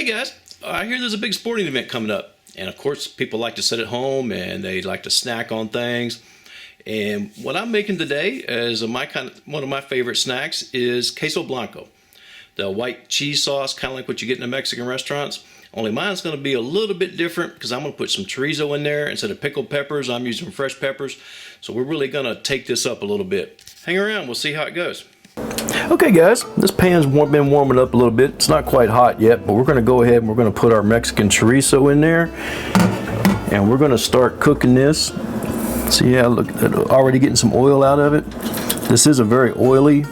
Hey guys, I hear there's a big sporting event coming up, and of course people like to sit at home and they like to snack on things. And what I'm making today as one of my favorite snacks is Queso Blanco, the white cheese sauce, kind of like what you get in the Mexican restaurants. Only mine's going to be a little bit different because I'm going to put some chorizo in there instead of pickled peppers. I'm using fresh peppers, so we're really going to take this up a little bit. Hang around, we'll see how it goes. Okay guys, this pan's been warming up a little bit. It's not quite hot yet, but we're going to go ahead and we're going to put our Mexican chorizo in there, and we're going to start cooking this. See how look, already getting some oil out of it. This is a very oily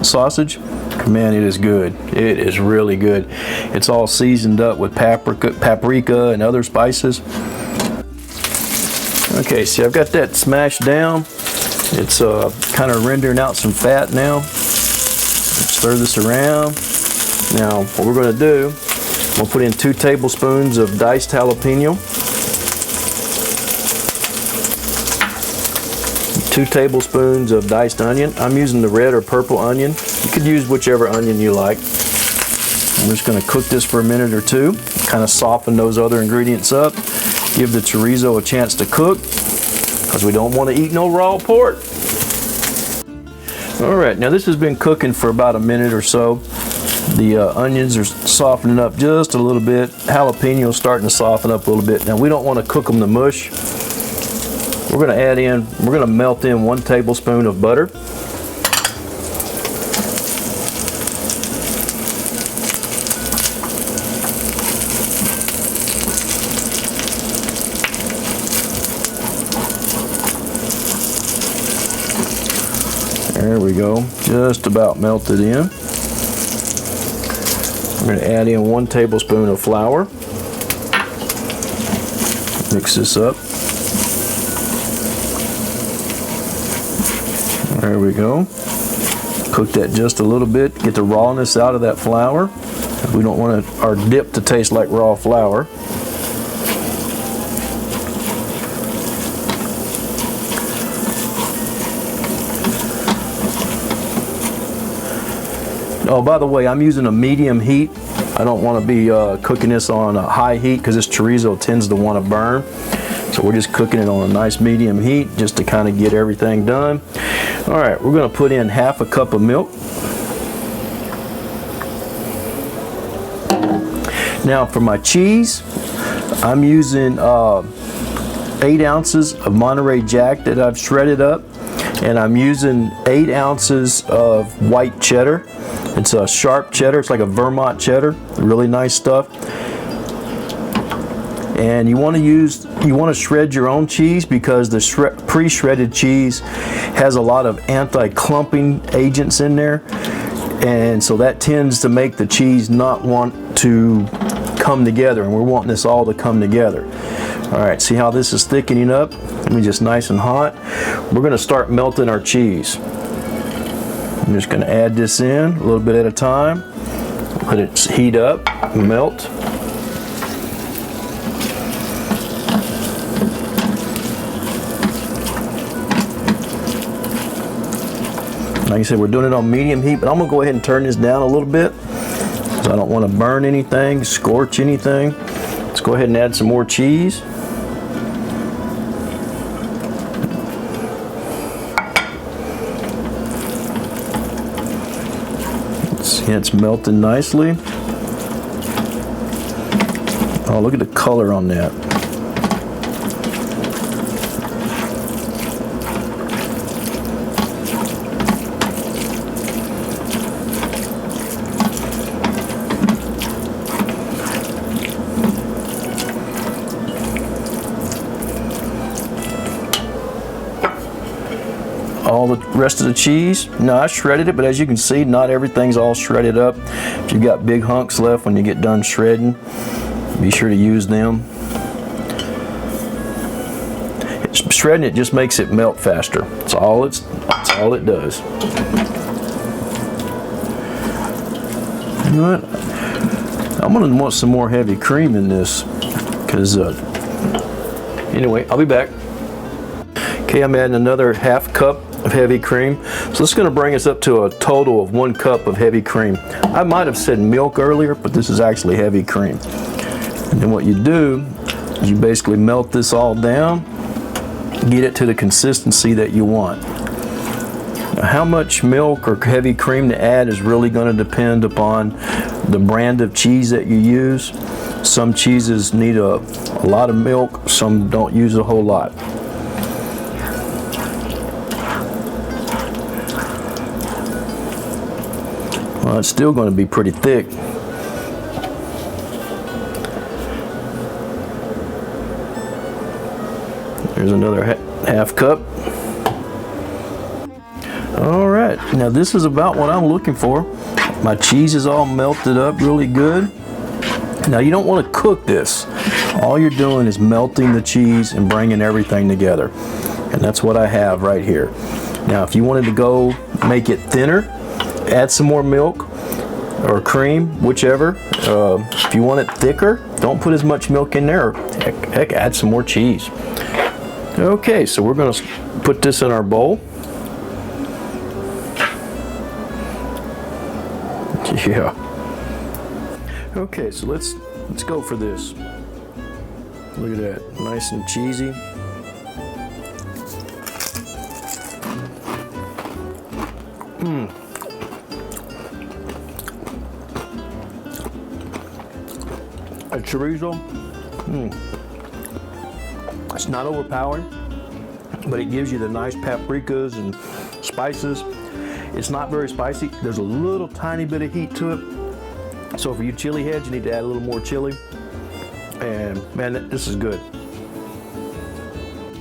sausage. Man, it is good. It is really good. It's all seasoned up with paprika and other spices. Okay, see, I've got that smashed down. It's kind of rendering out some fat now. Stir this around. Now, what we're going to do, we'll put in 2 tablespoons of diced jalapeno, 2 tablespoons of diced onion. I'm using the red or purple onion. You could use whichever onion you like. I'm just going to cook this for a minute or two, kind of soften those other ingredients up, give the chorizo a chance to cook, because we don't want to eat no raw pork. Alright, now this has been cooking for about a minute or so. The onions are softening up just a little bit. Jalapeno's starting to soften up a little bit. Now we don't want to cook them to mush. We're going to melt in 1 tablespoon of butter. There we go, just about melted in. We're going to add in 1 tablespoon of flour. Mix this up. There we go. Cook that just a little bit, get the rawness out of that flour. We don't want our dip to taste like raw flour. Oh, by the way, I'm using a medium heat. I don't want to be cooking this on a high heat because this chorizo tends to want to burn. So we're just cooking it on a nice medium heat just to kind of get everything done. All right, we're going to put in 1/2 cup of milk. Now for my cheese, I'm using 8 ounces of Monterey Jack that I've shredded up, and I'm using 8 ounces of white cheddar. It's a sharp cheddar. It's like a Vermont cheddar. Really nice stuff. And you want to shred your own cheese because the pre-shredded cheese has a lot of anti-clumping agents in there, and so that tends to make the cheese not want to come together, and we're wanting this all to come together. All right, see how this is thickening up? Let me just nice and hot. We're going to start melting our cheese. I'm just going to add this in a little bit at a time. Let it heat up, melt. Like I said, we're doing it on medium heat, but I'm going to go ahead and turn this down a little bit because I don't want to burn anything, scorch anything. Let's go ahead and add some more cheese. See, it's melting nicely. Oh, look at the color on that. All the rest of the cheese, no, I shredded it, but as you can see, not everything's all shredded up. If you've got big hunks left when you get done shredding, be sure to use them. Shredding it just makes it melt faster. That's all it does. You know what? I'm gonna want some more heavy cream in this, because anyway, I'll be back. Okay, I'm adding another 1/2 cup of heavy cream. So this is going to bring us up to a total of 1 cup of heavy cream. I might have said milk earlier, but this is actually heavy cream. And then what you do is you basically melt this all down, get it to the consistency that you want. Now, how much milk or heavy cream to add is really going to depend upon the brand of cheese that you use. Some cheeses need a lot of milk, some don't use a whole lot. Well, it's still going to be pretty thick. There's another half cup. All right, now this is about what I'm looking for. My cheese is all melted up really good. Now you don't want to cook this. All you're doing is melting the cheese and bringing everything together. And that's what I have right here. Now if you wanted to go make it thinner, add some more milk or cream, whichever. If you want it thicker, don't put as much milk in there. Heck, add some more cheese. Okay, so we're going to put this in our bowl. Yeah. Okay, so let's go for this. Look at that, nice and cheesy. A chorizo. It's not overpowering, but it gives you the nice paprikas and spices. It's not very spicy. There's a little tiny bit of heat to it. So for you chili heads, you need to add a little more chili. And man, this is good.